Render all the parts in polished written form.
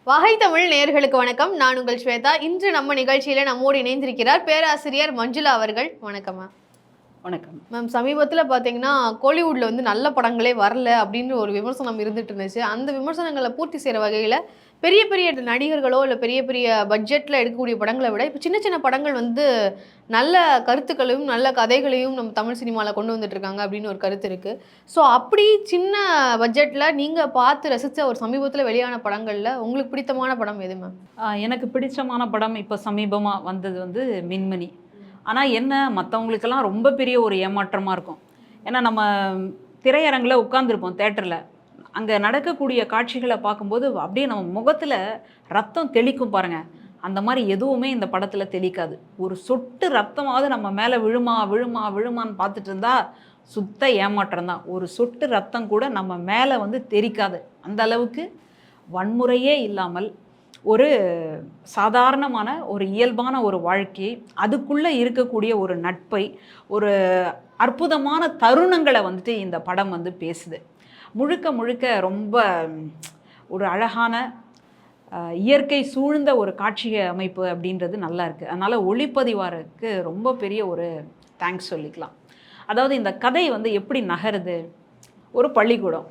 வகை தமிழ் நேயர்களுக்கு வணக்கம். நான் உங்கள் ஸ்வேதா. இன்று நம்ம நிகழ்ச்சியில நம்மோடு இணைந்திருக்கிறார் பேராசிரியர் மஞ்சுளா அவர்கள். வணக்கம் மேம். வணக்கம் மேம், சமீபத்தில் பார்த்தீங்கன்னா கோலிவுட்ல வந்து நல்ல படங்களே வரல அப்படின்னு ஒரு விமர்சனம் இருந்துட்டு இருந்துச்சு. அந்த விமர்சனங்களை பூர்த்தி செய்கிற வகையில் பெரிய பெரிய நடிகர்களோ இல்லை பெரிய பெரிய பட்ஜெட்டில் எடுக்கக்கூடிய படங்களை விட இப்போ சின்ன சின்ன படங்கள் வந்து நல்ல கருத்துக்களையும் நல்ல கதைகளையும் நம்ம தமிழ் சினிமாவில் கொண்டு வந்துட்டு இருக்காங்க அப்படின்னு ஒரு கருத்து இருக்குது. ஸோ அப்படி சின்ன பட்ஜெட்டில் நீங்கள் பார்த்து ரசித்த ஒரு சமீபத்தில் வெளியான படங்களில் உங்களுக்கு பிடித்தமான படம் எது மேம்? எனக்கு பிடிச்சமான படம் இப்போ சமீபமாக வந்தது வந்து மின்மினி. ஆனால் என்ன, மற்றவங்களுக்கெல்லாம் ரொம்ப பெரிய ஒரு ஏமாற்றமாக இருக்கும். ஏன்னா நம்ம திரையரங்கில் உட்காந்துருப்போம், தேட்டரில். அங்கே நடக்கக்கூடிய காட்சிகளை பார்க்கும்போது அப்படியே நம்ம முகத்தில் ரத்தம் தெளிக்கும் பாருங்கள். அந்த மாதிரி எதுவுமே இந்த படத்தில் தெளிக்காது. ஒரு சொட்டு ரத்தமாவது நம்ம மேலே விழுமா விழுமா விழுமான்னு பார்த்துட்டு இருந்தா சுத்த ஏமாற்றம் தான். ஒரு சொட்டு ரத்தம் கூட நம்ம மேலே வந்து தெரிக்காது. அந்த அளவுக்கு வன்முறையே இல்லாமல் ஒரு சாதாரணமான ஒரு இயல்பான ஒரு வாழ்க்கை, அதுக்குள்ளே இருக்கக்கூடிய ஒரு நட்பை, ஒரு அற்புதமான தருணங்களை வந்துட்டு இந்த படம் வந்து பேசுது. முழுக்க முழுக்க ரொம்ப ஒரு அழகான இயற்கை சூழ்ந்த ஒரு காட்சி அமைப்பு அப்படின்றது நல்லா இருக்குது. அதனால் ஒளிப்பதிவாருக்கு ரொம்ப பெரிய ஒரு தேங்க்ஸ் சொல்லிக்கலாம். அதாவது இந்த கதை வந்து எப்படி நகருது, ஒரு பள்ளிக்கூடம்,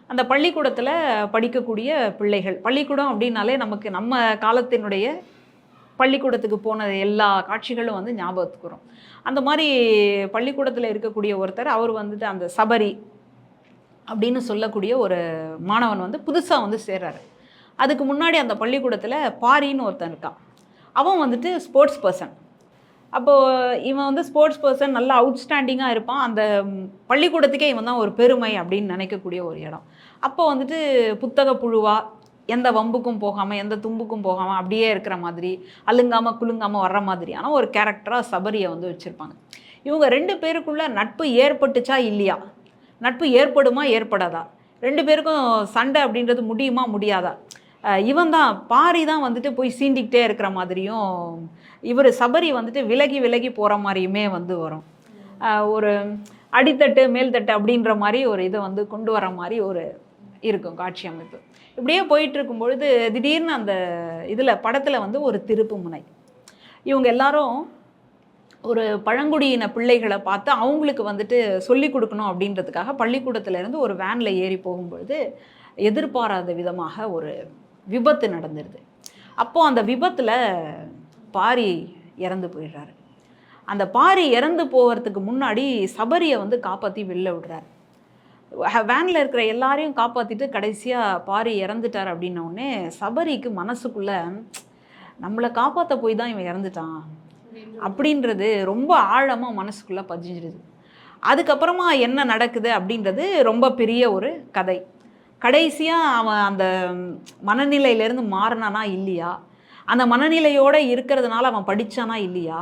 அந்த பள்ளிக்கூடத்தில் படிக்கக்கூடிய பிள்ளைகள். பள்ளிக்கூடம் அப்படின்னாலே நமக்கு நம்ம காலத்தினுடைய பள்ளிக்கூடத்துக்கு போன எல்லா காட்சிகளும் வந்து ஞாபகத்துக்கு வரும். அந்த மாதிரி பள்ளிக்கூடத்தில் இருக்கக்கூடிய ஒருத்தர், அவர் வந்துட்டு அந்த சபரி அப்படின்னு சொல்லக்கூடிய ஒரு மாணவன் வந்து புதுசாக வந்து சேர்றாரு. அதுக்கு முன்னாடி அந்த பள்ளிக்கூடத்தில் பாரின்னு ஒருத்தன் இருக்கான். அவன் வந்துட்டு ஸ்போர்ட்ஸ் பர்சன். அப்போது இவன் வந்து ஸ்போர்ட்ஸ் பர்சன், நல்லா அவுட்ஸ்டாண்டிங்காக இருப்பான். அந்த பள்ளிக்கூடத்துக்கே இவன் தான் ஒரு பெருமை அப்படின்னு நினைக்கக்கூடிய ஒரு இடம். அப்போ வந்துட்டு புத்தக புழுவாக எந்த வம்புக்கும் போகாமல் எந்த தும்புக்கும் போகாமல் அப்படியே இருக்கிற மாதிரி, அலுங்காமல் குலுங்காமல் வர்ற மாதிரியான ஒரு கேரக்டராக சபரியை வந்து வச்சுருப்பாங்க. இவங்க ரெண்டு பேருக்குள்ள நட்பு ஏற்பட்டுச்சா இல்லையா, நட்பு ஏற்படுமா ஏற்படாதா, ரெண்டு பேருக்கும் சண்டை அப்படின்றது முடியுமா முடியாதா, இவன் தான் பாரி தான் வந்துட்டு போய் சீண்டிக்கிட்டே இருக்கிற மாதிரியும், இவர் சபரி வந்துட்டு விலகி விலகி போகிற மாதிரியுமே வந்து வரும். ஒரு அடித்தட்டு மேல்தட்டு அப்படின்ற மாதிரி ஒரு இதை வந்து கொண்டு வர மாதிரி ஒரு இருக்கும் காட்சி அமைப்பு. இப்படியே போயிட்டுருக்கும் பொழுது திடீர்னு அந்த இதில் படத்தில் வந்து ஒரு திருப்பு முனை. இவங்க எல்லாரும் ஒரு பழங்குடியின பிள்ளைகளை பார்த்து அவங்களுக்கு வந்துட்டு சொல்லி கொடுக்கணும் அப்படின்றதுக்காக பள்ளிக்கூடத்துலேருந்து ஒரு வேனில் ஏறி போகும்பொழுது எதிர்பாராத விதமாக ஒரு விபத்து நடந்துடுது. அப்போது அந்த விபத்தில் பாரி இறந்து போயிடுறாரு. அந்த பாரி இறந்து போகிறதுக்கு முன்னாடி சபரியை வந்து காப்பாற்றி வெளில விடுறாரு. வேனில் இருக்கிற எல்லாரையும் காப்பாற்றிட்டு கடைசியாக பாரி இறந்துட்டார் அப்படின்னோடனே சபரிக்கு மனசுக்குள்ளே நம்மளை காப்பாற்ற போய் தான் இவன் இறந்துட்டான் அப்படின்றது ரொம்ப ஆழமாக மனசுக்குள்ளே பதிஞ்சிடுது. அதுக்கப்புறமா என்ன நடக்குது அப்படின்றது ரொம்ப பெரிய ஒரு கதை. கடைசியாக அவன் அந்த மனநிலையிலேருந்து மாறினானா இல்லையா, அந்த மனநிலையோடு இருக்கிறதுனால அவன் படித்தானா இல்லையா,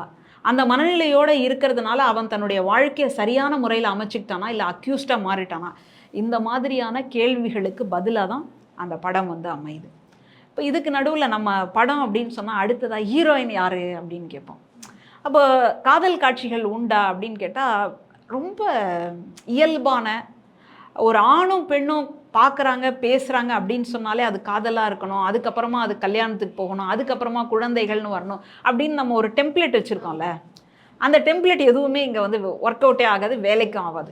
அந்த மனநிலையோடு இருக்கிறதுனால அவன் தன்னுடைய வாழ்க்கையை சரியான முறையில் அமைச்சிக்கிட்டானா இல்லை அக்யூஸ்டாக மாறிட்டானா, இந்த மாதிரியான கேள்விகளுக்கு பதிலாக தான் அந்த படம் வந்து அமையுது. இப்போ இதுக்கு நடுவில் நம்ம படம் அப்படின்னு சொன்னால் அடுத்ததாக ஹீரோயின் யார் அப்படின்னு கேட்போம். அப்போ காதல் காட்சிகள் உண்டா அப்படின்னு கேட்டால் ரொம்ப இயல்பான ஒரு ஆணும் பெண்ணும் பார்க்குறாங்க பேசுகிறாங்க அப்படின்னு சொன்னாலே அது காதலாக இருக்கணும், அதுக்கப்புறமா அது கல்யாணத்துக்கு போகணும், அதுக்கப்புறமா குழந்தைகள்னு வரணும் அப்படின்னு நம்ம ஒரு டெம்ப்ளேட் வச்சுருக்கோம்ல. அந்த டெம்ப்ளேட் எதுவுமே இங்கே வந்து ஒர்க் அவுட்டே ஆகாது, வேலைக்கும் ஆகாது.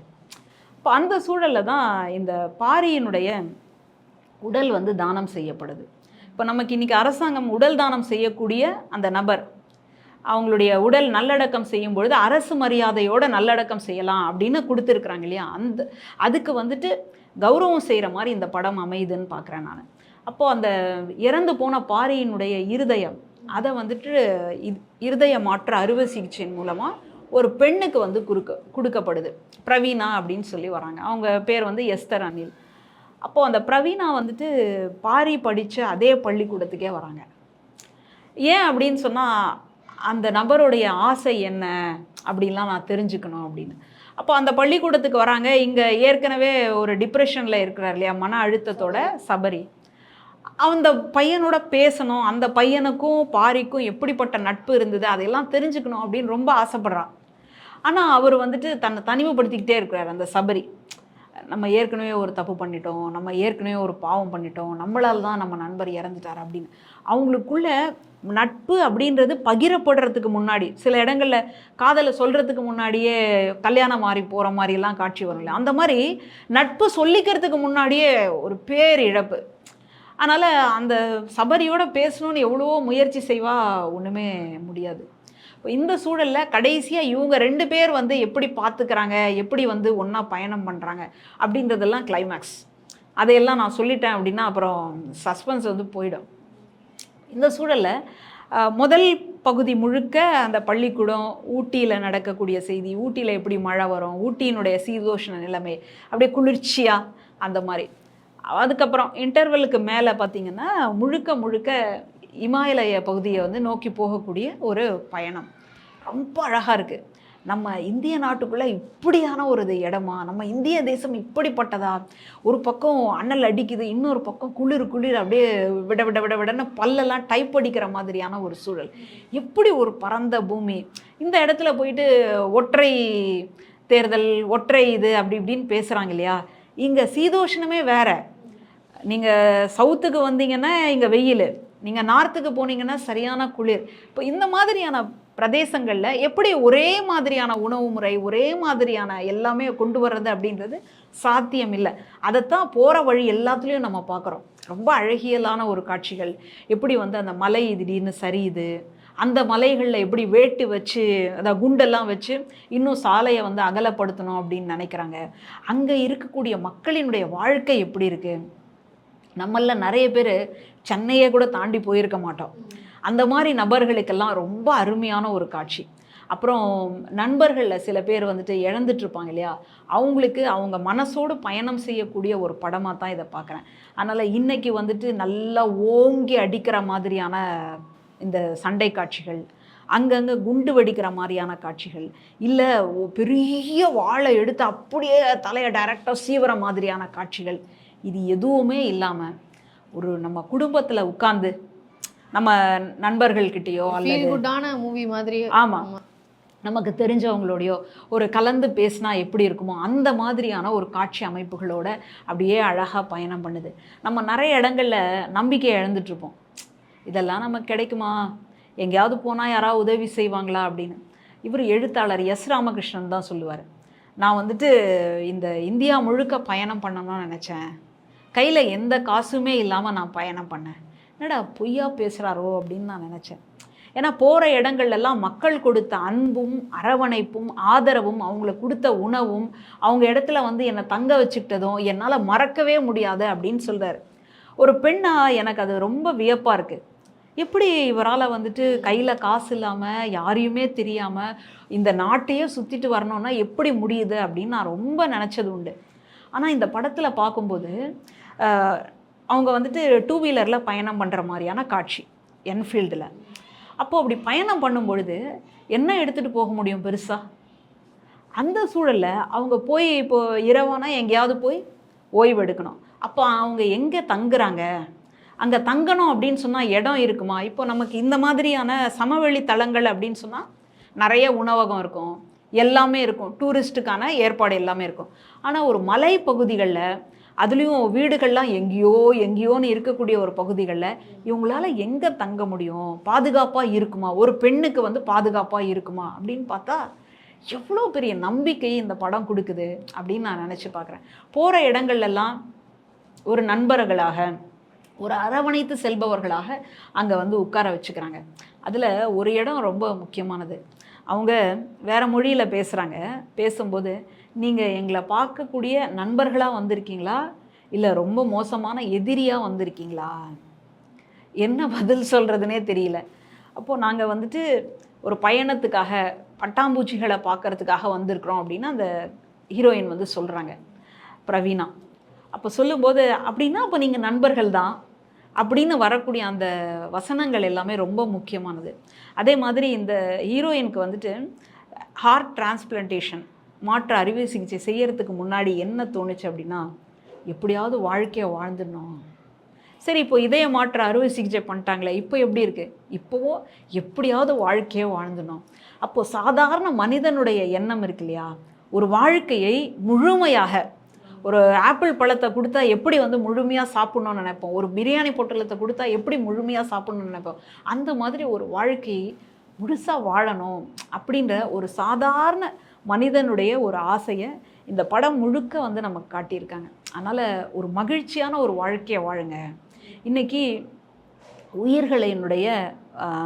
இப்போ அந்த சூழலில் தான் இந்த பாரியினுடைய உடல் வந்து தானம் செய்யப்படுது. இப்போ நமக்கு இன்றைக்கி அரசாங்கம் உடல் தானம் செய்யக்கூடிய அந்த நபர் அவங்களுடைய உடல் நல்லடக்கம் செய்யும் பொழுது அரசு மரியாதையோடு நல்லடக்கம் செய்யலாம் அப்படின்னு கொடுத்துருக்குறாங்க இல்லையா, அதுக்கு வந்துட்டு கௌரவம் செய்கிற மாதிரி இந்த படம் அமையுதுன்னு பார்க்குறேன் நான். அப்போது அந்த இறந்து போன பாரியினுடைய இருதயம் அதை வந்துட்டு இருதய மாற்று அறுவை சிகிச்சையின் மூலமாக ஒரு பெண்ணுக்கு வந்து கொடுக்கப்படுது. பிரவீனா அப்படின்னு சொல்லி வராங்க. அவங்க பேர் வந்து எஸ்தர் அனில். அப்போது அந்த பிரவீனா வந்துட்டு பாரி படித்த அதே பள்ளிக்கூடத்துக்கே வராங்க. ஏன் அப்படின்னு சொன்னால் அந்த நபருடைய ஆசை என்ன அப்படின்லாம் நான் தெரிஞ்சுக்கணும் அப்படின்னு. அப்போ அந்த பள்ளிக்கூடத்துக்கு வராங்க. இங்கே ஏற்கனவே ஒரு டிப்ரெஷனில் இருக்கிறார் இல்லையா, மன அழுத்தத்தோட சபரி. அந்த பையனோட பேசணும், அந்த பையனுக்கும் பாரிக்கும் எப்படிப்பட்ட நட்பு இருந்தது அதையெல்லாம் தெரிஞ்சுக்கணும் அப்படின்னு ரொம்ப ஆசைப்படுறான். ஆனால் அவர் வந்துட்டு தன்னை தனிமைப்படுத்திக்கிட்டே இருக்கிறார் அந்த சபரி. நம்ம ஏற்கனவே ஒரு தப்பு பண்ணிட்டோம், நம்ம ஏற்கனவே ஒரு பாவம் பண்ணிட்டோம், நம்மளால தான் நம்ம நண்பர் இறந்துட்டார் அப்படின்னு அவங்களுக்குள்ள நட்பு அப்படின்றது பகிரப்படுறதுக்கு முன்னாடி, சில இடங்கள்ல காதலை சொல்றதுக்கு முன்னாடியே கல்யாணம் மாறி போகிற மாதிரிலாம் காட்சி வரும் இல்லையா, அந்த மாதிரி நட்பு சொல்லிக்கிறதுக்கு முன்னாடியே ஒரு பேரிழப்பு. அதனால் அந்த சபரியோட பேசணும்னு எவ்வளவோ முயற்சி செய்வா, ஒன்றுமே முடியாது. இப்போ இந்த சூழலில் கடைசியாக இவங்க 2 பேர் வந்து எப்படி பார்த்துக்கிறாங்க, எப்படி வந்து ஒன்றா பயணம் பண்ணுறாங்க அப்படின்றதெல்லாம் கிளைமேக்ஸ். அதையெல்லாம் நான் சொல்லிட்டேன் அப்படின்னா அப்புறம் சஸ்பென்ஸ் வந்து போயிடும். இந்த சூழலில் முதல் பகுதி முழுக்க அந்த பள்ளிக்கூடம், ஊட்டியில் நடக்கக்கூடிய செய்தி, ஊட்டியில் எப்படி மழை வரும், ஊட்டியினுடைய சீதோஷ்ண நிலைமை அப்படியே குளிர்ச்சியாக அந்த மாதிரி. அதுக்கப்புறம் இன்டர்வலுக்கு மேலே பார்த்திங்கன்னா முழுக்க முழுக்க இமாலய பகுதியை வந்து நோக்கி போகக்கூடிய ஒரு பயணம். ரொம்ப அழகாக இருக்குது. நம்ம இந்திய நாட்டுக்குள்ளே இப்படியான ஒரு இடமா, நம்ம இந்திய தேசம் இப்படிப்பட்டதா, ஒரு பக்கம் அனல் அடிக்குது, இன்னொரு பக்கம் குளிர் குளிர் அப்படியே விட விட விட விடன்னு பல்லெல்லாம் டைப் அடிக்கிற மாதிரியான ஒரு சூழல். எப்படி ஒரு பரந்த பூமி. இந்த இடத்துல போயிட்டு ஒற்றை தேர்தல், ஒற்றை இது அப்படி இப்படின்னு பேசுகிறாங்க இல்லையா. இங்கே சீதோஷ்ணமே வேறு. நீங்கள் சவுத்துக்கு வந்தீங்கன்னா இங்கே வெயில், நீங்கள் நார்த்துக்கு போனீங்கன்னா சரியான குளிர். இப்போ இந்த மாதிரியான பிரதேசங்களில் எப்படி ஒரே மாதிரியான உணவு முறை, ஒரே மாதிரியான எல்லாமே கொண்டு வர்றது அப்படின்றது சாத்தியம் இல்லை. அதைத்தான் போகிற வழி எல்லாத்துலேயும் நம்ம பார்க்குறோம். ரொம்ப அழகியலான ஒரு காட்சிகள். எப்படி வந்து அந்த மலை திடீர்னு சரியுது, அந்த மலைகளில் எப்படி வேட்டு வச்சு, அதாவது குண்டெல்லாம் வச்சு இன்னும் சாலையை வந்து அகலப்படுத்தணும் அப்படின்னு நினைக்கிறாங்க. அங்கே இருக்கக்கூடிய மக்களினுடைய வாழ்க்கை எப்படி இருக்குது. நம்மள நிறைய பேர் சென்னையை கூட தாண்டி போயிருக்க மாட்டோம். அந்த மாதிரி நபர்களுக்கெல்லாம் ரொம்ப அருமையான ஒரு காட்சி. அப்புறம் நண்பர்களில் சில பேர் வந்துட்டு இழந்துட்டுருப்பாங்க இல்லையா, அவங்களுக்கு அவங்க மனசோடு பயணம் செய்யக்கூடிய ஒரு படமாக தான் இதை பார்க்குறேன். அதனால் இன்றைக்கி வந்துட்டு நல்லா ஓங்கி அடிக்கிற மாதிரியான இந்த சண்டை காட்சிகள், அங்கங்கே குண்டு வெடிக்கிற மாதிரியான காட்சிகள், இல்லை பெரிய வாழை எடுத்து அப்படியே தலையை டைரெக்டாக சீவர மாதிரியான காட்சிகள், இது எதுவுமே இல்லாமல் ஒரு நம்ம குடும்பத்தில் உட்கார்ந்து நம்ம நண்பர்கள்கிட்டயோ அல்லது மூவி மாதிரி, ஆமாம், நமக்கு தெரிஞ்சவங்களோடையோ ஒரு கலந்து பேசினா எப்படி இருக்குமோ அந்த மாதிரியான ஒரு காட்சி அமைப்புகளோட அப்படியே அழகாக பயணம் பண்ணுது. நம்ம நிறைய இடங்களில் நம்பிக்கையை இழந்துட்டுருப்போம். இதெல்லாம் நமக்கு கிடைக்குமா, எங்கேயாவது போனால் யாராவது உதவி செய்வாங்களா அப்படின்னு. இவர் எழுத்தாளர் எஸ் ராமகிருஷ்ணன் தான் சொல்லுவார், நான் வந்துட்டு இந்த இந்தியா முழுக்க பயணம் பண்ணணும்னு நினச்சேன், கையில் எந்த காசுமே இல்லாமல் நான் பயணம் பண்ணேன். என்னடா பொய்யா பேசுகிறாரோ அப்படின்னு நான் நினச்சேன். ஏன்னா போகிற இடங்கள்லாம் மக்கள் கொடுத்த அன்பும் அரவணைப்பும் ஆதரவும், அவங்களுக்கு கொடுத்த உணவும், அவங்க இடத்துல வந்து என்னை தங்க வச்சுக்கிட்டதும் என்னால் மறக்கவே முடியாது அப்படின்னு சொல்கிறார். ஒரு பெண்ணாக எனக்கு அது ரொம்ப வியப்பாக இருக்குது. எப்படி இவரால் வந்துட்டு கையில் காசு இல்லாமல், யாரையுமே தெரியாமல் இந்த நாட்டையே சுற்றிட்டு வரணுன்னா எப்படி முடியுது அப்படின்னு நான் ரொம்ப நினச்சது உண்டு. ஆனால் இந்த படத்தில் பார்க்கும்போது அவங்க வந்துட்டு 2 வீலரில் பயணம் பண்ணுற மாதிரியான காட்சி, என்ஃபீல்டில். அப்போது அப்படி பயணம் பண்ணும்பொழுது என்ன எடுத்துகிட்டு போக முடியும் பெருசாக? அந்த சூழலில் அவங்க போய் இப்போது இரவானா எங்கேயாவது போய் ஓய்வு எடுக்கணும். அப்போ அவங்க எங்கே தங்குறாங்க, அங்கே தங்கணும் அப்படின்னு சொன்னால் இடம் இருக்குமா? இப்போ நமக்கு இந்த மாதிரியான சமவெளி தலங்கள் அப்படின்னு சொன்னால் நிறைய உணவகம் இருக்கும், எல்லாமே இருக்கும், டூரிஸ்ட்டுக்கான ஏற்பாடு எல்லாமே இருக்கும். ஆனால் ஒரு மலை பகுதிகளில், அதுலேயும் வீடுகள்லாம் எங்கேயோ எங்கேயோன்னு இருக்கக்கூடிய ஒரு பகுதிகளில் இவங்களால எங்கே தங்க முடியும், பாதுகாப்பாக இருக்குமா, ஒரு பெண்ணுக்கு வந்து பாதுகாப்பாக இருக்குமா அப்படின்னு பார்த்தா எவ்வளோ பெரிய நம்பிக்கை இந்த படம் கொடுக்குது அப்படின்னு நான் நினச்சி பார்க்குறேன். போகிற இடங்கள்லாம் ஒரு நண்பர்களாக, ஒரு அரவணைத்து செல்பவர்களாக அங்கே வந்து உட்கார வச்சுக்கிறாங்க. அதில் ஒரு இடம் ரொம்ப முக்கியமானது. அவங்க வேறு மொழியில் பேசுகிறாங்க. பேசும்போது நீங்கள் எங்களை பார்க்கக்கூடிய நண்பர்களாக வந்திருக்கீங்களா, இல்லை ரொம்ப மோசமான எதிரியாக வந்திருக்கீங்களா? என்ன பதில் சொல்கிறதுனே தெரியல. அப்போது நாங்கள் வந்துட்டு ஒரு பயணத்துக்காக பட்டாம்பூச்சிகளை பார்க்குறதுக்காக வந்திருக்கிறோம் அப்படின்னு அந்த ஹீரோயின் வந்து சொல்கிறாங்க, பிரவீனா. அப்போ சொல்லும்போது அப்படின்னா அப்போ நீங்கள் நண்பர்கள் தான் அப்படின்னு வரக்கூடிய அந்த வசனங்கள் எல்லாமே ரொம்ப முக்கியமானது. அதே மாதிரி இந்த ஹீரோயினுக்கு வந்துட்டு ஹார்ட் டிரான்ஸ்பிளான்டேஷன், மாற்று அறுவை சிகிச்சை செய்யறதுக்கு முன்னாடி என்ன தோணுச்சு அப்படின்னா, எப்படியாவது வாழ்க்கையை வாழ்ந்துடணும். சரி, இப்போ இதய மாற்று அறுவை சிகிச்சை பண்ணிட்டாங்களே, இப்போ எப்படி இருக்குது, இப்போவும் எப்படியாவது வாழ்க்கையை வாழ்ந்துடணும். அப்போது சாதாரண மனிதனுடைய எண்ணம் இருக்கு இல்லையா, ஒரு வாழ்க்கையை முழுமையாக ஒரு ஆப்பிள் பழத்தை கொடுத்தா எப்படி வந்து முழுமையாக சாப்பிட்ணுன்னு நினைப்போம், ஒரு பிரியாணி பொட்டலத்தை கொடுத்தா எப்படி முழுமையாக சாப்பிட்ணுன்னு நினைப்போம். அந்த மாதிரி ஒரு வாழ்க்கை முழுசாக வாழணும் அப்படின்ற ஒரு சாதாரண மனிதனுடைய ஒரு ஆசையை இந்த படம் முழுக்க வந்து நமக்கு காட்டியிருக்காங்க. அதனால் ஒரு மகிழ்ச்சியான ஒரு வாழ்க்கையை வாழுங்க. இன்றைக்கி உயிர்களினுடைய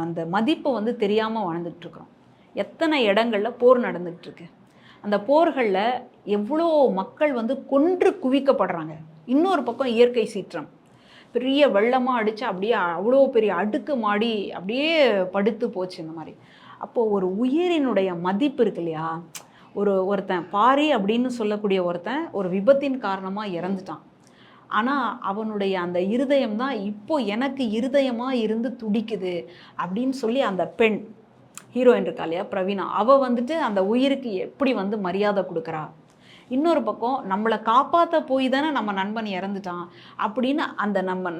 அந்த மதிப்பு வந்து தெரியாமல் வாழ்ந்துட்டுருக்குறோம். எத்தனை இடங்களில் போர் நடந்துகிட்ருக்கு. அந்த போர்களில் எவ்வளோ மக்கள் வந்து கொன்று குவிக்கப்படுறாங்க. இன்னொரு பக்கம் இயற்கை சீற்றம், பெரிய வெள்ளமாக அடித்து அப்படியே அவ்வளோ பெரிய அடுக்கு மாடி அப்படியே படுத்து போச்சு இந்த மாதிரி. அப்போது ஒரு உயிரினுடைய மதிப்பு இருக்கு இல்லையா? ஒருத்தன் பாரி அப்படின்னு சொல்லக்கூடிய ஒருத்தன் ஒரு விபத்தின் காரணமாக இறந்துட்டான். ஆனால் அவனுடைய அந்த இருதயம் தான் இப்போ எனக்கு இருதயமாக இருந்து துடிக்குது அப்படின்னு சொல்லி அந்த பெண் ஹீரோயின் இருக்கா இல்லையா, பிரவீனா, அவள் வந்துட்டு அந்த உயிருக்கு எப்படி வந்து மரியாதை கொடுக்குறா. இன்னொரு பக்கம் நம்மளை காப்பாற்ற போய் தானே நம்ம நண்பன் இறந்துட்டான் அப்படின்னு அந்த நம்ம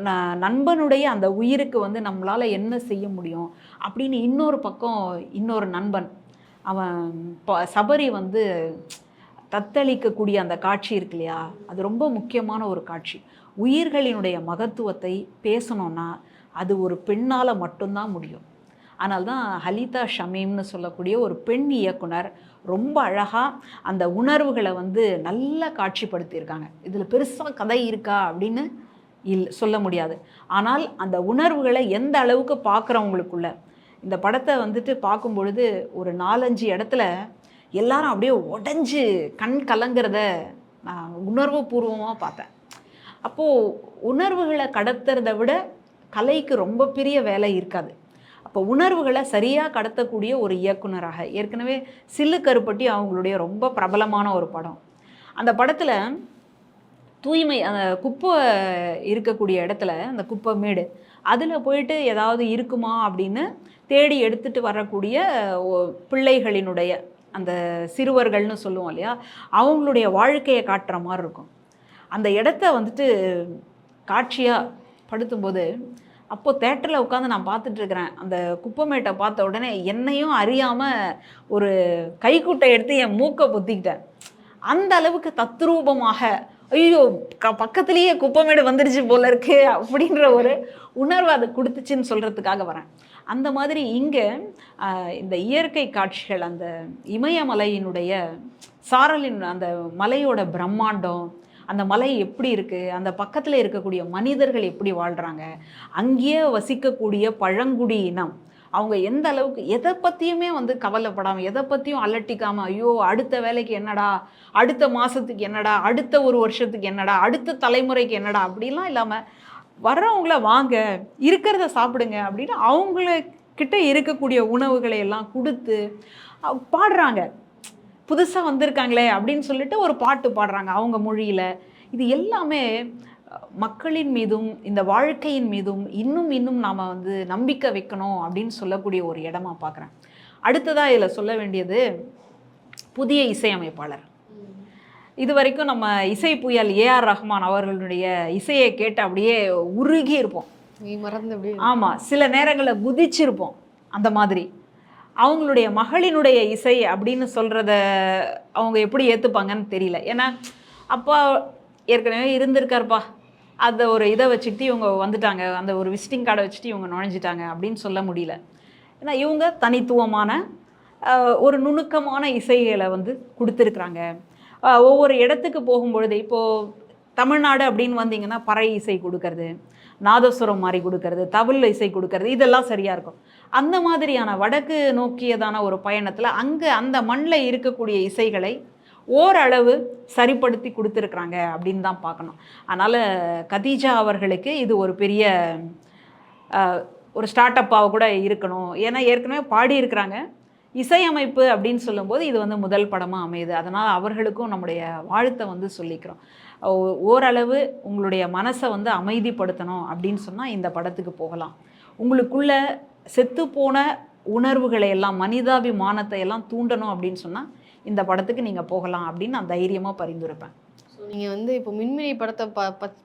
நண்பனுடைய அந்த உயிருக்கு வந்து நம்மளால் என்ன செய்ய முடியும் அப்படின்னு இன்னொரு பக்கம் இன்னொரு நண்பன் அவன் சபரி வந்து தத்தளிக்கக்கூடிய அந்த காட்சி இருக்கு இல்லையா, அது ரொம்ப முக்கியமான ஒரு காட்சி. உயிர்களினுடைய மகத்துவத்தை பேசணுன்னா அது ஒரு பெண்ணால் மட்டும்தான் முடியும். ஆனால் தான் ஹலிதா ஷமீம்னு சொல்லக்கூடிய ஒரு பெண் இயக்குனர் ரொம்ப அழகாக அந்த உணர்வுகளை வந்து நல்லா காட்சிப்படுத்தியிருக்காங்க. இதில் பெருசாக கதை இருக்கா அப்படின்னு சொல்ல முடியாது. ஆனால் அந்த உணர்வுகளை எந்த அளவுக்கு பார்க்குறவங்களுக்குள்ள இந்த படத்தை வந்துட்டு பார்க்கும் பொழுது ஒரு 4-5 இடத்துல எல்லாரும் அப்படியே உடஞ்சி கண் கலங்கிறத நான் உணர்வு பூர்வமாக பார்த்தேன். அப்போது உணர்வுகளை கடத்துறத விட கலைக்கு ரொம்ப பெரிய வேலை இருக்காது. அப்போ உணர்வுகளை சரியாக கடத்தக்கூடிய ஒரு இயக்குனராக, ஏற்கனவே சில்லு கருப்பட்டி அவங்களுடைய ரொம்ப பிரபலமான ஒரு படம். அந்த படத்தில் தூய்மை, அந்த குப்பை இருக்கக்கூடிய இடத்துல, அந்த குப்பை மேடு, அதில் போயிட்டு ஏதாவது இருக்குமா அப்படின்னு தேடி எடுத்துகிட்டு வரக்கூடிய பிள்ளைகளினுடைய அந்த சிறுவர்கள்னு சொல்லுவோம் இல்லையா, அவங்களுடைய வாழ்க்கையை காட்டுற மாதிரி இருக்கும். அந்த இடத்த வந்துட்டு காட்சியாக படுத்தும்போது அப்போது தேட்டரில் உட்காந்து நான் பார்த்துட்ருக்கிறேன். அந்த குப்பைமேட்டை பார்த்த உடனே என்னையும் அறியாமல் ஒரு கைக்குட்டை எடுத்து என் மூக்கை பொத்திக்கிட்டேன். அந்த அளவுக்கு தத்ரூபமாக, ஐயோ பக்கத்துலேயே குப்பைமேடு வந்துடுச்சு போல இருக்கு அப்படின்ற ஒரு உணர்வு அது கொடுத்துச்சின்னு சொல்கிறதுக்காக வரேன். அந்த மாதிரி இங்கே இந்த இயற்கை காட்சிகள், அந்த இமயமலையினுடைய சாரலின் அந்த மலையோட பிரம்மாண்டம், அந்த மலை எப்படி இருக்குது, அந்த பக்கத்தில் இருக்கக்கூடிய மனிதர்கள் எப்படி வாழ்கிறாங்க, அங்கேயே வசிக்கக்கூடிய பழங்குடி இனம் அவங்க எந்த அளவுக்கு எதை பற்றியுமே வந்து கவலைப்படாமல், எதை பற்றியும் அலட்டிக்காமல், ஐயோ அடுத்த வேலைக்கு என்னடா, அடுத்த மாதத்துக்கு என்னடா, அடுத்த ஒரு வருஷத்துக்கு என்னடா, அடுத்த தலைமுறைக்கு என்னடா அப்படிலாம் இல்லாமல் வர்றவங்கள வாங்க இருக்கிறத சாப்பிடுங்க அப்படின்னு அவங்கக்கிட்ட இருக்கக்கூடிய உணவுகளை எல்லாம் கொடுத்து பாடுறாங்க. புதுசாக வந்திருக்காங்களே அப்படின்னு சொல்லிட்டு ஒரு பாட்டு பாடுறாங்க அவங்க மொழியில். இது எல்லாமே மக்களின் மீதும் இந்த வாழ்க்கையின் மீதும் இன்னும் நாம் வந்து நம்பிக்கை வைக்கணும் அப்படின்னு சொல்லக்கூடிய ஒரு இடமா பார்க்குறேன். அடுத்ததாக இதில் சொல்ல வேண்டியது புதிய இசையமைப்பாளர். இது வரைக்கும் நம்ம இசை புயல் ஏஆர் ரஹ்மான் அவர்களுடைய இசையை கேட்டு அப்படியே உருகி இருப்போம், ஆமாம், சில நேரங்களில் குதிச்சிருப்போம். அந்த மாதிரி அவங்களுடைய மகளினுடைய இசை அப்படின்னு சொல்கிறத அவங்க எப்படி ஏற்றுப்பாங்கன்னு தெரியல. ஏன்னா அப்பா ஏற்கனவே இருந்திருக்காருப்பா, அதை ஒரு இதை வச்சுக்கிட்டு இவங்க வந்துட்டாங்க, அந்த ஒரு விசிட்டிங் கார்டை வச்சுட்டு இவங்க நுழைஞ்சிட்டாங்க அப்படின்னு சொல்ல முடியல. ஏன்னா இவங்க தனித்துவமான ஒரு நுணுக்கமான இசைகளை வந்து கொடுத்துருக்குறாங்க. ஒவ்வொரு இடத்துக்கு போகும்பொழுது, இப்போது தமிழ்நாடு அப்படின்னு வந்தீங்கன்னா பறை இசை கொடுக்கறது, நாதஸ்வரம் மாதிரி கொடுக்கறது, தவில் இசை கொடுக்கறது, இதெல்லாம் சரியாக இருக்கும். அந்த மாதிரியான வடக்கு நோக்கியதான ஒரு பயணத்தில் அங்கே அந்த மண்ணில் இருக்கக்கூடிய இசைகளை ஓரளவு சரிப்படுத்தி கொடுத்துருக்குறாங்க அப்படின்னு தான் பார்க்கணும். அதனால் கதீஜா அவர்களுக்கு இது ஒரு பெரிய ஒரு ஸ்டார்ட் அப்பாக கூட இருக்கணும். ஏன்னா ஏற்கனவே பாடியிருக்கிறாங்க. இசையமைப்பு அப்படின்னு சொல்லும்போது இது வந்து முதல் படமாக அமையுது. அதனால் அவர்களுக்கும் நம்முடைய வாழ்த்தை வந்து சொல்லிக்கிறோம். ஓரளவு உங்களுடைய மனசை வந்து அமைதிப்படுத்தணும் அப்படின்னு சொன்னால் இந்த படத்துக்கு போகலாம். உங்களுக்குள்ள செத்துப்போன உணர்வுகளை எல்லாம், மனிதாபிமானத்தை எல்லாம் தூண்டணும் அப்படின்னு சொன்னால் இந்த படத்துக்கு நீங்கள் போகலாம் அப்படின்னு நான் தைரியமாக பரிந்துரைப்பேன். நீங்கள் வந்து இப்போ மின்மினி படத்தை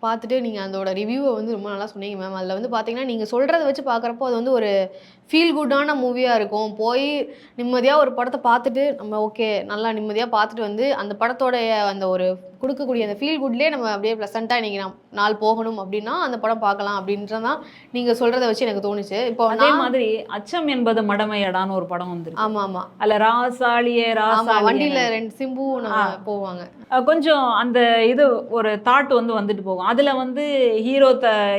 பார்த்துட்டு நீங்கள் அதோட ரிவ்யூவை வந்து ரொம்ப நல்லா சொன்னீங்க மேம். அதில் வந்து பார்த்தீங்கன்னா நீங்கள் சொல்கிறத வச்சு பார்க்குறப்போ அது வந்து ஒரு ஃபீல் குட்டான மூவியாக இருக்கும். போய் நிம்மதியாக ஒரு படத்தை பார்த்துட்டு நம்ம ஓகே நல்லா நிம்மதியாக பார்த்துட்டு வந்து அந்த படத்தோடைய அந்த ஒரு கொடுக்கக்கூடிய அந்த ஃபீல் குட்லேயே நம்ம அப்படியே ப்ளசண்ட்டாக இன்றைக்கி நாள் போகணும் அப்படின்னா அந்த படம் பார்க்கலாம் அப்படின்றதான் நீங்கள் சொல்கிறத வச்சு எனக்கு தோணுச்சு. இப்போ அதே மாதிரி அச்சம் என்பது மடமையடான்னு ஒரு படம் வந்துருக்கு. ஆமாம் ஆமாம் அதில் ராசாலியே ஆமாம், ராசாலியே வண்டியில் 2 சிம்பு நம்ம போவாங்க. கொஞ்சம் அந்த இது ஒரு தாட் வந்துட்டு போகும். அதில் வந்து ஹீரோ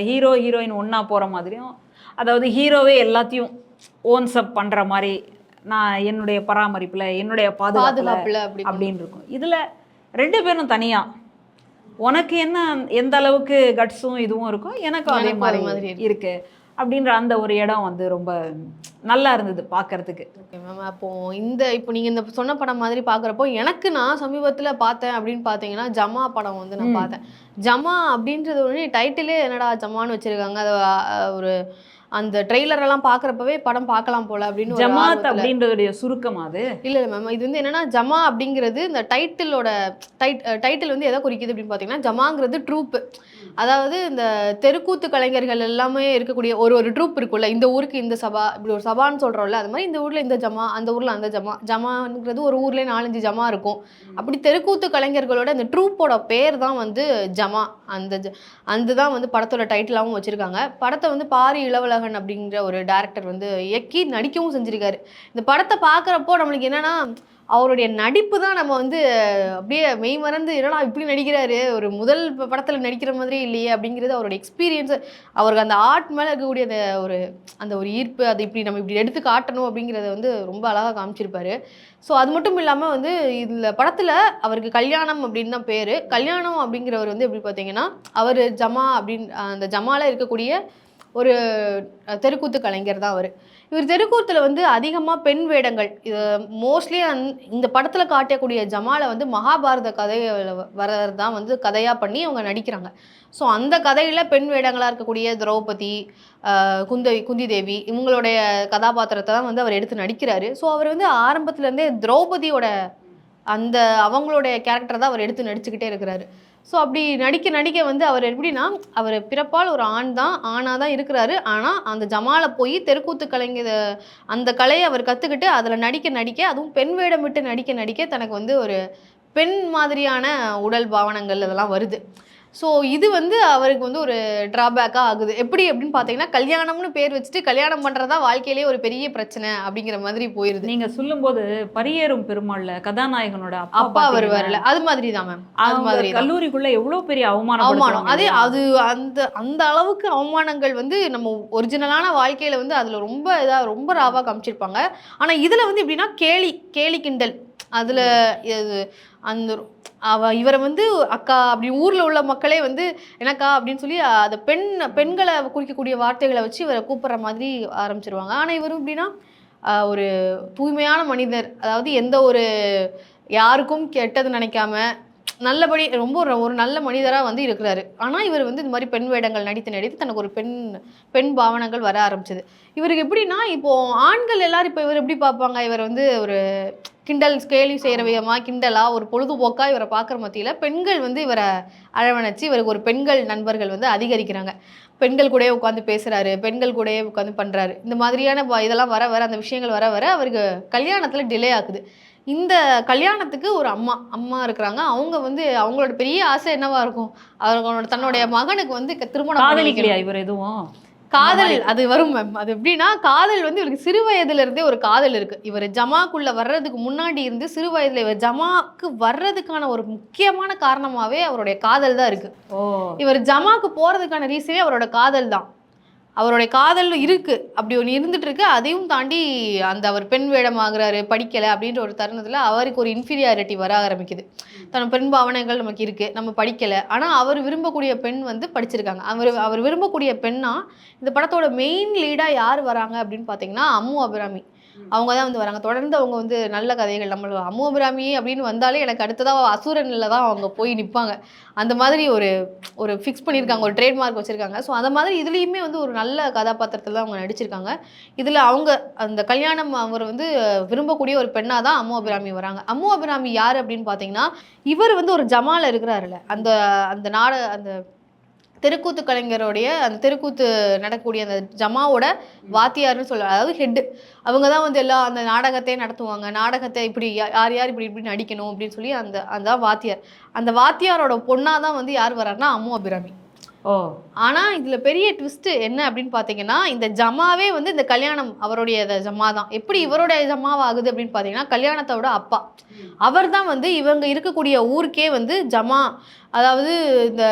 ஹீரோயின் ஒன்றா போகிற மாதிரியும், அதாவது ஹீரோவே எல்லாத்தையும் ஓன்ஸ் அப் பண்ணுற மாதிரி, நான் என்னுடைய பராமரிப்பில் என்னுடைய பாதுகாப்பில் அப்படின்னு இருக்கும். இதில் 2 பேரும் தனியாக உனக்கு என்ன எந்த அளவுக்கு கட்ஸும் இதுவும் இருக்கும், எனக்கும் அதே மாதிரி இருக்கு அப்படின்ற அந்த ஒரு இடம் வந்து ரொம்ப நல்லா இருந்தது பார்க்கறதுக்கு. Okay ma'am. இப்போ நீங்கள் இந்த சொன்ன படம் மாதிரி பார்க்குறப்போ எனக்கு நான் சமீபத்தில் பார்த்தேன் அப்படின்னு பார்த்தீங்கன்னா ஜமா படம் வந்து நான் பார்த்தேன். ஜமா அப்படின்றது ஒன்று டைட்டிலே என்னடா ஜமான்னு வச்சுருக்காங்க. அது ஒரு அந்த ட்ரெய்லர் எல்லாம் பார்க்குறப்பவே படம் பார்க்கலாம் போல அப்படின்னு. ஜமாத் அப்படின்றதுடைய சுருக்கம் அது இல்லை மேம். இது வந்து என்னன்னா ஜமா அப்படிங்கிறது இந்த டைட்டில் வந்து எதை குறிக்குது அப்படின்னு பார்த்தீங்கன்னா ஜமாங்கிறது ட்ரூப்பு. அதாவது இந்த தெருக்கூத்து கலைஞர்கள் எல்லாமே இருக்கக்கூடிய ஒரு ட்ரூப் இருக்குல்ல, இந்த ஊருக்கு இந்த சபா, இப்படி ஒரு சபான்னு சொல்கிறோம்ல, அது மாதிரி இந்த ஊரில் இந்த ஜமா, அந்த ஊரில் அந்த ஜமா. ஜமாங்கிறது ஒரு ஊர்லேயே 4-5 ஜமா இருக்கும். அப்படி தெருக்கூத்து கலைஞர்களோட அந்த ட்ரூப்போட பேர் தான் வந்து ஜமா. அந்த தான் வந்து படத்தோட டைட்டிலாகவும் வச்சுருக்காங்க. படத்தை வந்து பாரி இளவழகன் அப்படிங்கிற ஒரு டைரக்டர் வந்து இயக்கி நடிக்கவும் செஞ்சுருக்காரு. இந்த படத்தை பார்க்குறப்போ நம்மளுக்கு என்னென்னா அவருடைய நடிப்பு தான் நம்ம வந்து அப்படியே மெய் மறந்து என்னடா இப்படி நடிக்கிறாரு, ஒரு முதல் படத்தில் நடிக்கிற மாதிரி இல்லையே அப்படிங்கிறது அவரோட எக்ஸ்பீரியன்ஸு. அவருக்கு அந்த ஆர்ட் மேலே இருக்கக்கூடிய அந்த ஒரு ஈர்ப்பு, அதை நம்ம இப்படி எடுத்து காட்டணும் அப்படிங்கிறத வந்து ரொம்ப அழகாக காமிச்சிருப்பாரு. ஸோ அது மட்டும் இல்லாமல் வந்து இதில் படத்தில் அவருக்கு கல்யாணம் அப்படின்னு தான் பேர். கல்யாணம் அப்படிங்கிறவர் வந்து எப்படி பார்த்தீங்கன்னா அவர் ஜமா அந்த ஜமாவில் இருக்கக்கூடிய ஒரு தெருக்கூத்து கலைஞர் தான் அவர். இவர் தெருக்கூத்தில் வந்து அதிகமாக பெண் வேடங்கள், இது மோஸ்ட்லி இந்த படத்தில் காட்டக்கூடிய ஜமாலை வந்து மகாபாரத கதையில் வரது தான் வந்து கதையாக பண்ணி அவங்க நடிக்கிறாங்க. ஸோ அந்த கதையில் பெண் வேடங்களாக இருக்கக்கூடிய திரௌபதி, குந்தி தேவி இவங்களுடைய கதாபாத்திரத்தை தான் வந்து அவர் எடுத்து நடிக்கிறாரு. ஸோ அவர் வந்து ஆரம்பத்துலேருந்தே திரௌபதியோட அவங்களுடைய கேரக்டர் தான் அவர் எடுத்து நடிச்சுக்கிட்டே இருக்கிறாரு. ஸோ அப்படி நடிக்க வந்து அவர் எப்படின்னா அவர் பிறப்பால் ஒரு ஆணாக தான் இருக்கிறாரு. ஆனால் அந்த ஜமாலை போய் தெருக்கூத்து கலைஞர் அந்த கலையை அவர் கற்றுக்கிட்டு அதில் நடிக்க அதுவும் பெண் வேடம் விட்டு நடிக்க தனக்கு வந்து ஒரு பெண் மாதிரியான உடல் பாவனங்கள் அதெல்லாம் வருது. ஸோ இது வந்து அவருக்கு வந்து ஒரு ட்ராபேக்காக ஆகுது. அப்படின்னு பார்த்தீங்கன்னா கல்யாணம்னு பேர் வச்சுட்டு கல்யாணம் பண்ணுறதா வாழ்க்கையிலேயே ஒரு பெரிய பிரச்சனை அப்படிங்கிற மாதிரி போயிருது. நீங்கள் சொல்லும்போது பரியேறும் பெருமாள்ல கதாநாயகனோட அப்பா வருவார்ல, அது மாதிரி தான் மேம். அது மாதிரி கல்லூரிக்குள்ள எவ்வளோ பெரிய அவமானம். அது அந்த அளவுக்கு அவமானங்கள் வந்து நம்ம ஒரிஜினலான வாழ்க்கையில வந்து அதில் ரொம்ப ராவாக காமிச்சிருப்பாங்க. ஆனால் இதில் வந்து எப்படின்னா கேலி கிண்டல். அதில் இவரை வந்து அக்கா அப்படி ஊரில் உள்ள மக்களே வந்து எனக்கா அப்படின்னு சொல்லி அதை பெண்களை குறிக்கக்கூடிய வார்த்தைகளை வச்சு இவரை கூப்பிட்ற மாதிரி ஆரம்பிச்சிருவாங்க. ஆனால் இவரும் எப்படின்னா ஒரு தூய்மையான மனிதர், அதாவது எந்த ஒரு யாருக்கும் கெட்டது நினைக்காம நல்லபடி ரொம்ப ஒரு நல்ல மனிதராக வந்து இருக்கிறாரு. ஆனால் இவர் வந்து இந்த மாதிரி பெண் வேடங்கள் நடித்து தனக்கு ஒரு பெண் பாவனங்கள் வர ஆரம்பிச்சது. இவருக்கு எப்படின்னா இப்போது ஆண்கள் எல்லாரும் இப்போ இவர் எப்படி பார்ப்பாங்க, இவர் வந்து ஒரு கேலி செய்கிற விதமாக கிண்டலாக ஒரு பொழுதுபோக்காக இவரை பார்க்குற மத்தியில் பெண்கள் வந்து இவரை அரவணைச்சு இவருக்கு ஒரு பெண்கள் நண்பர்கள் வந்து அதிகரிக்கிறாங்க. பெண்கள் கூடயே உட்காந்து பேசுகிறாரு, பெண்கள் கூடயே உட்காந்து பண்ணுறாரு. இந்த மாதிரியான இதெல்லாம் வர அந்த விஷயங்கள் வர அவருக்கு கல்யாணத்தில் டிலே ஆகுது. இந்த கல்யாணத்துக்கு ஒரு அம்மா இருக்கிறாங்க. அவங்க வந்து அவங்களோட பெரிய ஆசை என்னவா இருக்கும், தன்னுடைய மகனுக்கு வந்து திருமணம் காதலிக்கலையா இவர் எதுவும் காதல் அது வரும் மேம். அது எப்படின்னா காதல் வந்து இவருக்கு சிறு வயதுல இருந்தே ஒரு காதல் இருக்கு. இவர் ஜமாக்குள்ள வர்றதுக்கு முன்னாடி இருந்து சிறு வயதுல இவர் ஜமாக்கு வர்றதுக்கான ஒரு முக்கியமான காரணமாவே அவருடைய காதல் தான் இருக்கு. இவர் ஜமாக்கு போறதுக்கான ரீசனே அவரோட காதல் தான். அவருடைய காதல் இருக்கு, அப்படி ஒன்று இருந்துட்டு இருக்கு. அதையும் தாண்டி அவர் பெண் வேடம் ஆகுறாரு, படிக்கலை அப்படின்ற ஒரு தருணத்தில் அவருக்கு ஒரு இன்ஃபீரியாரிட்டி வர ஆரம்பிக்குது. தன் பெண் பாவனைகள் நமக்கு இருக்குது, நம்ம படிக்கலை. ஆனால் அவர் விரும்பக்கூடிய பெண் வந்து படிச்சிருக்காங்க. அவர் விரும்பக்கூடிய பெண்ணா இந்த படத்தோட மெயின் லீடாக யார் வராங்க அப்படின்னு பார்த்தீங்கன்னா அம்மு அபிராமி. அவங்க தான் வந்து வராங்க. தொடர்ந்து அவங்க வந்து நல்ல கதைகள், நம்ம அம்மு அபிராமி அப்படின்னு வந்தாலே எனக்கு அடுத்ததாக அசுரனில் தான் அவங்க போய் நிற்பாங்க. அந்த மாதிரி ஒரு ஃபிக்ஸ் பண்ணியிருக்காங்க, ஒரு ட்ரேட்மார்க் வச்சுருக்காங்க. ஸோ அந்த மாதிரி இதுலேயுமே வந்து ஒரு நல்ல கதாபாத்திரத்தில் தான் அவங்க நடிச்சிருக்காங்க. இதில் அந்த கல்யாணம் அவர் வந்து விரும்பக்கூடிய ஒரு பெண்ணாக தான் அம்மு அபிராமி வராங்க. அம்மு அபிராமி யார் அப்படின்னு பார்த்தீங்கன்னா இவர் வந்து ஒரு ஜமால இருக்கிறாருல்ல, அந்த தெருக்கூத்து கலைஞருடைய அந்த தெருக்கூத்து நடக்கக்கூடிய அந்த ஜமாவோட வாத்தியார்னு சொல்ல, அதாவது ஹெட். அவங்க தான் வந்து எல்லா அந்த நாடகத்தையே நடத்துவாங்க. நாடகத்தை இப்படி யார் யார் இப்படி இப்படி நடிக்கணும் அப்படின்னு சொல்லி அந்த வாத்தியார். அந்த வாத்தியாரோட பொண்ணா தான் வந்து யார் வர்றாருன்னா அம்மு அபிராமி. ஓ. ஆனா இதுல பெரிய ட்விஸ்ட் என்ன அப்படின்னு பாத்தீங்கன்னா, இந்த ஜமாவே வந்து இந்த கல்யாணம் அவருடைய ஜமா தான். எப்படி இவருடைய ஜமாவா ஆகுது அப்படின்னு பாத்தீங்கன்னா, கல்யாணத்தோட அப்பா அவர் தான் வந்து இவங்க இருக்கக்கூடிய ஊருக்கே வந்து ஜமா, அதாவது இந்த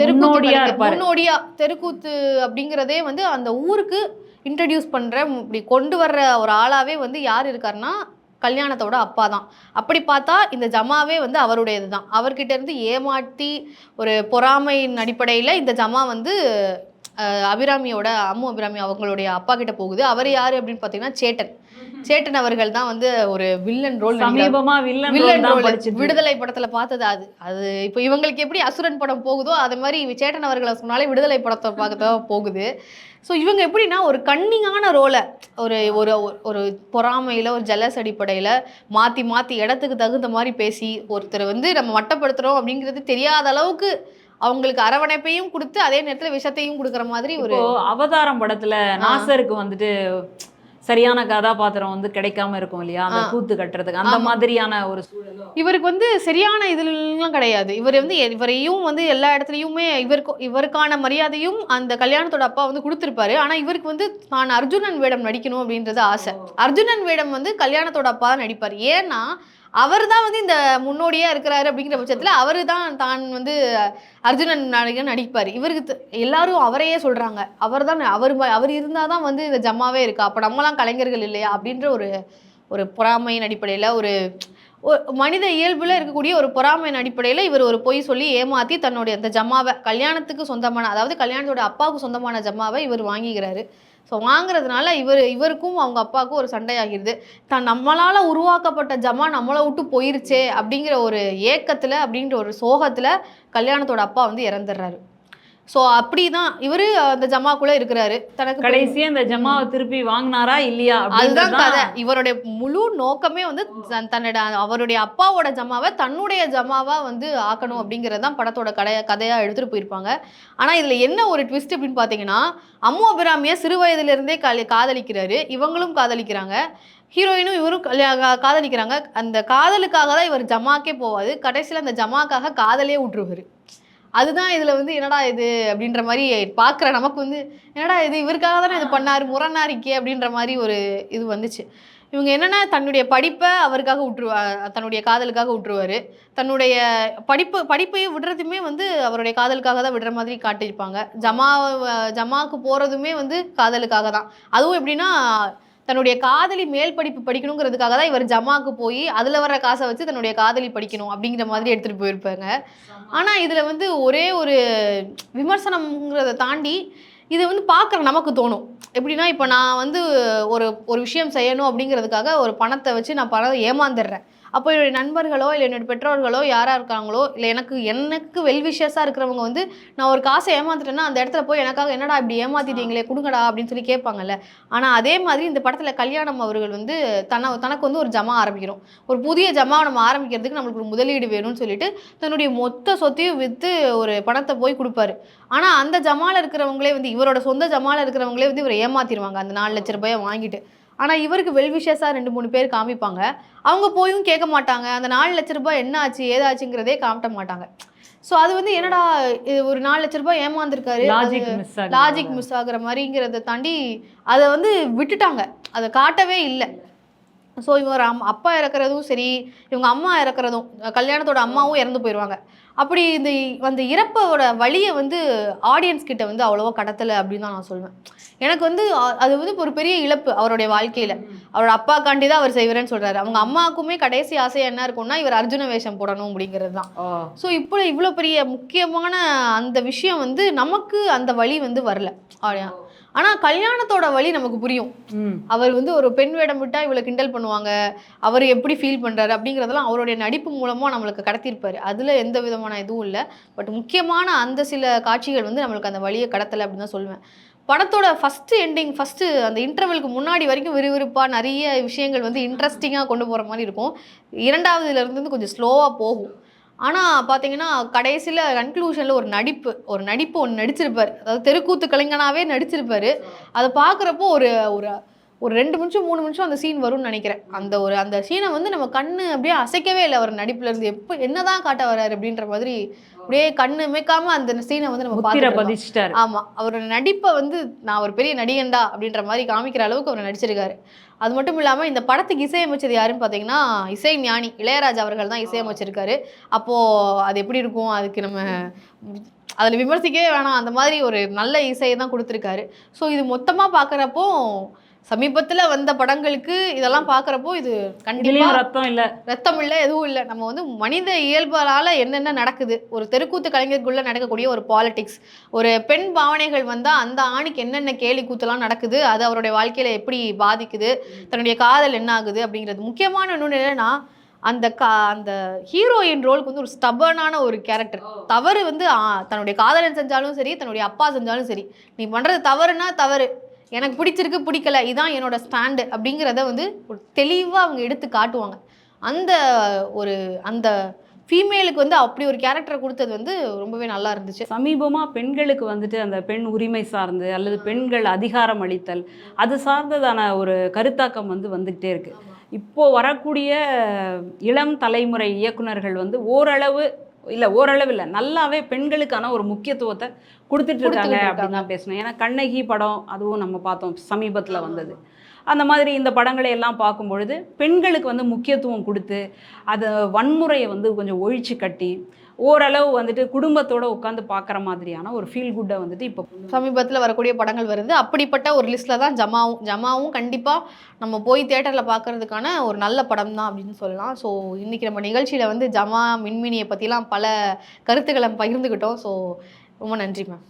முன்னோடியா தெருக்கூத்து இருப்பாரு. முன்னோடியா தெருக்கூத்து அப்படிங்கிறதே வந்து அந்த ஊருக்கு இன்ட்ரடியூஸ் பண்ற, இப்படி கொண்டு வர்ற ஒரு ஆளாவே வந்து யார் இருக்காருன்னா கல்யாணத்தோட அப்பா தான். அப்படி பார்த்தா இந்த ஜமாவே வந்து அவருடையது தான். அவர்கிட்ட இருந்து ஏமாற்றி ஒரு பொறாமையின் அடிப்படையில் இந்த ஜமா வந்து அபிராமியோட அம்மு அபிராமி அவங்களுடைய அப்பா கிட்ட போகுது. அவர் யாரு அப்படின்னு பார்த்தீங்கன்னா சேட்டன். சேட்டன் அவர்கள் தான் வந்து ஒரு வில்லன் ரோல். சமீபமா வில்லன் ரோல் படிச்சிட்டு விடுதலை படத்துல பார்த்தது அது. அது இப்போ இவங்களுக்கு எப்படி அசுரன் படம் போகுதோ அது மாதிரி சேட்டன் அவர்களை சொன்னாலே விடுதலை படத்தை பார்க்க போகுது. ஸோ இவங்க எப்படின்னா ஒரு கன்னிங்கான ரோலை ஒரு ஒரு ஒரு பொறாமையில் ஒரு ஜலஸ் அடிப்படையில் மாற்றி மாற்றி இடத்துக்கு தகுந்த மாதிரி பேசி ஒருத்தர் வந்து நம்ம வட்டப்படுத்துகிறோம் அப்படிங்கிறது தெரியாத அளவுக்கு அவங்களுக்கு அரவணைப்பையும் கொடுத்து அதே நேரத்தில் விஷத்தையும் கொடுக்குற மாதிரி ஒரு. அவதாரம் படத்துல நாசருக்கு வந்துட்டு சரியான கதாபாத்திரம் வந்து கிடைக்காம இருக்கும் இல்லையா, அந்த கூத்து கட்டுறதுக்கு அந்த மாதிரியான ஒரு சூழலும் இவருக்கு வந்து சரியான இதுலாம் கிடையாது. இவர் வந்து இவரையும் வந்து எல்லா இடத்துலையுமே இவருக்கான மரியாதையும் அந்த கல்யாணத்தோட அப்பா வந்து கொடுத்துருப்பாரு. ஆனா இவருக்கு வந்து நான் அர்ஜுனன் வேடம் நடிக்கணும் அப்படின்றது ஆசை. அர்ஜுனன் வேடம் வந்து கல்யாணத்தோட அப்பா தான் நடிப்பார். ஏன்னா அவர் தான் வந்து இந்த முன்னோடியா இருக்கிறாரு அப்படிங்கிற பட்சத்துல அவரு தான் வந்து அர்ஜுனன் நடிப்பார். இவருக்கு எல்லாரும் அவரையே சொல்றாங்க. அவர் தான் அவர் இருந்தாதான் வந்து இந்த ஜம்மாவே இருக்கா, அப்ப நம்மலாம் கலைஞர்கள் இல்லையா அப்படின்ற ஒரு பொறாமையின் அடிப்படையில ஒரு மனித இயல்புல இருக்கக்கூடிய ஒரு பொறாமையின் அடிப்படையில இவர் ஒரு பொய் சொல்லி ஏமாத்தி தன்னுடைய அந்த ஜம்மாவை கல்யாணத்துக்கு சொந்தமான, அதாவது கல்யாணத்தோட அப்பாவுக்கு சொந்தமான ஜம்மாவை இவர் வாங்கிக்கிறாரு. ஸோ வாங்குறதுனால இவருக்கும் அவங்க அப்பாவுக்கும் ஒரு சண்டையாகிறது. நம்மளால் உருவாக்கப்பட்ட ஜமா நம்மளை விட்டு போயிருச்சே அப்படிங்கிற ஒரு ஏக்கத்தில், அப்படிங்கிற ஒரு சோகத்தில் கல்யாணத்தோட அப்பா வந்து இறந்துடுறாரு. ஸோ அப்படிதான் இவரு அந்த ஜமாக்குள்ள இருக்கிறாரு. தனக்கு கடைசியா இந்த ஜமாவை திருப்பி வாங்கினாரா இல்லையா அதுதான் கதை. இவருடைய முழு நோக்கமே வந்து அவருடைய அப்பாவோட ஜமாவை தன்னுடைய ஜமாவா வந்து ஆக்கணும் அப்படிங்கிறது தான் படத்தோட கதையா எடுத்துட்டு போயிருப்பாங்க. ஆனா இதுல என்ன ஒரு ட்விஸ்ட் அப்படின்னு பாத்தீங்கன்னா, அம்மு அபிராமியை சிறு வயதுல இருந்தே காதலிக்கிறாரு. இவங்களும் காதலிக்கிறாங்க. ஹீரோயினும் இவரும் காதலிக்கிறாங்க. அந்த காதலுக்காக தான் இவர் ஜமாக்கே போவாது. கடைசியில் அந்த ஜமாக்காக காதலே விட்டுருவாரு. அதுதான் இதுல வந்து என்னடா இது அப்படின்ற மாதிரி பார்க்குற நமக்கு வந்து என்னடா இது இவருக்காக தானே இது பண்ணாரு, முரணா இருக்கே அப்படின்ற மாதிரி ஒரு இது வந்துச்சு. இவங்க என்னன்னா தன்னுடைய படிப்பை அவருக்காக தன்னுடைய காதலுக்காக விட்டுருவாரு. தன்னுடைய படிப்பையும் விடுறதுமே வந்து அவருடைய காதலுக்காக தான் விடுற மாதிரி காட்டியிருப்பாங்க. ஜமாவுக்கு போறதுமே வந்து காதலுக்காக தான். அதுவும் எப்படின்னா தன்னுடைய காதலி மேல் படிப்பு படிக்கணுங்கிறதுக்காக தான் இவர் ஜமாக்கு போய் அதில் வர்ற காசை வச்சு தன்னுடைய காதலி படிக்கணும் அப்படிங்கிற மாதிரி எடுத்துகிட்டு போயிருப்பாங்க. ஆனால் இதில் வந்து ஒரே ஒரு விமர்சனங்கிறத தாண்டி இது வந்து பார்க்குற நமக்கு தோணும். எப்படின்னா இப்போ நான் வந்து ஒரு விஷயம் செய்யணும் அப்படிங்கிறதுக்காக ஒரு பணத்தை வச்சு நான் பணம் ஏமாந்துடுறேன். அப்போ என்னுடைய நண்பர்களோ இல்லை என்னுடைய பெற்றோர்களோ யாராக இருக்காங்களோ இல்லை எனக்கு வெல்விஷஸாக இருக்கிறவங்க வந்து நான் ஒரு காசை ஏமாந்துட்டேன்னா அந்த இடத்துல போய் எனக்காக என்னடா இப்படி ஏமாத்திட்டீங்களே கொடுங்கடா அப்படின்னு சொல்லி கேட்பாங்கல்ல. ஆனால் அதே மாதிரி இந்த படத்தில் கல்யாணம் அவர்கள் வந்து தனக்கு வந்து ஒரு ஜமா ஆரம்பிக்கிறோம். ஒரு புதிய ஜமாவை நம்ம ஆரம்பிக்கிறதுக்கு நம்மளுக்கு ஒரு முதலீடு வேணும்னு சொல்லிட்டு தன்னுடைய மொத்த சொத்தையும் விற்று ஒரு பணத்தை போய் கொடுப்பாரு. ஆனால் அந்த ஜமாவில் இருக்கிறவங்களே வந்து இவரோட சொந்த ஜமாவில் இருக்கிறவங்களே வந்து இவரை ஏமாத்திடுவாங்க அந்த 4 லட்ச ரூபாயை வாங்கிட்டு. ஆனால் இவருக்கு வெல்விஷஸாக 2-3 பேர் காமிப்பாங்க. அவங்க போயும் கேட்க மாட்டாங்க. அந்த 4 லட்ச ரூபாய் என்ன ஆச்சு ஏதாச்சுங்கிறதே காட்ட மாட்டாங்க. ஸோ அது வந்து என்னடா ஒரு 4 லட்ச ரூபாய் ஏமாந்துருக்காரு, லாஜிக் மிஸ் ஆகுற மாதிரிங்கிறத தாண்டி அதை வந்து விட்டுட்டாங்க, அதை காட்டவே இல்லை. ஸோ இவர் அப்பா இறக்குறதும் சரி, இவங்க அம்மா இறக்குறதும், கல்யாணத்தோட அம்மாவும் இறந்து போயிடுவாங்க. அப்படி அந்த இறப்போட வழியை வந்து ஆடியன்ஸ் கிட்ட வந்து அவ்வளோவா கடத்தலை அப்படின்னு தான் நான் சொல்லுவேன். எனக்கு வந்து அது வந்து ஒரு பெரிய இழப்பு அவருடைய வாழ்க்கையில். அவரோட அப்பாக்காண்டி தான் அவர் செய்வார்னு சொல்கிறாரு. அவங்க அம்மாவுக்குமே கடைசி ஆசை என்ன இருக்கும்னா இவர் அர்ஜுன வேஷம் போடணும் அப்படிங்கிறது தான். ஸோ இவ்வளோ பெரிய முக்கியமான அந்த விஷயம் வந்து நமக்கு அந்த வழி வந்து வரல. ஆனால் கல்யாணத்தோட வழி நமக்கு புரியும். அவர் வந்து ஒரு பெண் வேடம் விட்டா இவளை கிண்டல் பண்ணுவாங்க, அவர் எப்படி ஃபீல் பண்ணுறாரு அப்படிங்கிறதெல்லாம் அவருடைய நடிப்பு மூலமாக நம்மளுக்கு கடத்தியிருப்பார். அதில் எந்த விதமான இதுவும் இல்லை. பட் முக்கியமான அந்த சில காட்சிகள் வந்து நம்மளுக்கு அந்த வழியை கடத்தலை அப்படின்னு தான் சொல்லுவேன். படத்தோட ஃபஸ்ட்டு அந்த இன்டர்வலுக்கு முன்னாடி வரைக்கும் விறுவிறுப்பாக நிறைய விஷயங்கள் வந்து இன்ட்ரெஸ்டிங்காக கொண்டு போகிற மாதிரி இருக்கும். 2வதுலேருந்து கொஞ்சம் ஸ்லோவாக போகும். ஆனால் பார்த்தீங்கன்னா கடைசியில் கன்க்ளூஷனில் ஒரு நடிப்பு ஒன்று நடிச்சிருப்பார். அதாவது தெருக்கூத்து கலைஞனாவே நடிச்சிருப்பாரு. அதை பார்க்குறப்போ ஒரு ஒரு ஒரு 2 நிமிஷம் 3 நிமிஷம் அந்த சீன் வரும்னு நினைக்கிறேன். அந்த சீனை வந்து நம்ம கண்ணு அப்படியே அசைக்கவே இல்லை அவர் நடிப்புல இருந்து. என்னதான் காட்ட வர்றாரு அப்படின்ற மாதிரி அப்படியே கண்ணு இமைக்காம அந்த சீனை வந்து நம்ம முத்திரை பார்த்துட்டு பதிச்சிட்டாரு. ஆமா. அவரோட நடிப்பை வந்து நான் ஒரு பெரிய நடிகன்டா அப்படின்ற மாதிரி காமிக்கிற அளவுக்கு அவர் நடிச்சிருக்காரு. அது மட்டும் இல்லாம இந்த படத்துக்கு இசையமைச்சது யாருன்னு பார்த்தீங்கன்னா, இசை ஞானி இளையராஜா அவர்கள் தான் இசையமைச்சிருக்காரு. அப்போ அது எப்படி இருக்கும்? அதுக்கு நம்ம அதில் விமர்சிக்கவே வேணாம். அந்த மாதிரி ஒரு நல்ல இசையை தான் குடுத்துருக்காரு. ஸோ இது மொத்தமா பார்க்குறப்போ, சமீபத்தில வந்த படங்களுக்கு இதெல்லாம் பார்க்குறப்போ, இது கண்டிப்பா இதுலயும் ரத்தம் இல்ல. ரத்தம் இல்ல, எதுவும் இல்ல. நம்ம வந்து மனித இயல்பால என்னென்ன நடக்குது, ஒரு தெருக்கூத்து கலைஞருக்குள்ள நடக்கக்கூடிய ஒரு பாலிடிக்ஸ், ஒரு பெண் பாவனைகள் வந்தா அந்த ஆணுக்கு என்னென்ன கேலி கூத்துலாம் நடக்குது, அது அவருடைய வாழ்க்கையில எப்படி பாதிக்குது, தன்னுடைய காதல் என்ன ஆகுது அப்படிங்கிறது. முக்கியமான இன்னொன்னு என்னன்னா, அந்த ஹீரோயின் ரோலுக்கு வந்து ஒரு ஸ்டபர்னான ஒரு கேரக்டர். தவறு வந்து தன்னுடைய காதலன் செஞ்சாலும் சரி, தன்னுடைய அப்பா செஞ்சாலும் சரி, நீ பண்றது தவறுனா தவறு. எனக்கு பிடிச்சிருக்கு, பிடிக்கல. இதான் என்னோட ஸ்டாண்டு அப்படிங்கிறத வந்து ஒரு தெளிவா அவங்க எடுத்து காட்டுவாங்க. அந்த ஒரு அந்த ஃபீமேலுக்கு வந்து அப்படி ஒரு கேரக்டர குடுத்தது வந்து ரொம்பவே நல்லா இருந்துச்சு. சமீபமா பெண்களுக்கு வந்துட்டு அந்த பெண் உரிமை சார்ந்து அல்லது பெண்கள் அதிகாரம் அளித்தல் அது சார்ந்ததான ஒரு கருத்தாக்கம் வந்து வந்துகிட்டே இருக்கு. இப்போ வரக்கூடிய இளம் தலைமுறை இயக்குனர்கள் வந்து ஓரளவு இல்லை நல்லாவே பெண்களுக்கான ஒரு முக்கியத்துவத்தை கொடுத்துட்டு இருக்காங்க அப்படின்னு தான் பேசணும். ஏன்னா கண்ணகி படம் அதுவும் நம்ம பார்த்தோம் சமீபத்தில் வந்தது. அந்த மாதிரி இந்த படங்களை எல்லாம் பார்க்கும் பொழுது பெண்களுக்கு வந்து முக்கியத்துவம் கொடுத்து அதை வன்முறையை வந்து கொஞ்சம் ஒழிச்சு கட்டி ஓரளவு வந்துட்டு குடும்பத்தோட உட்காந்து பார்க்குற மாதிரியான ஒரு ஃபீல் குட்டை வந்துட்டு இப்போ சமீபத்தில் வரக்கூடிய படங்கள் வருது. அப்படிப்பட்ட ஒரு லிஸ்ட்டில் தான் ஜமாவும் கண்டிப்பாக நம்ம போய் தியேட்டரில் பார்க்கறதுக்கான ஒரு நல்ல படம் தான் அப்படின்னு சொல்லலாம். ஸோ இன்றைக்கி நம்ம நிகழ்ச்சியில் வந்து ஜமா, மின்மினியை பற்றிலாம் பல கருத்துக்களை பகிர்ந்துக்கிட்டோம். ஸோ ரொம்ப நன்றி மேம்.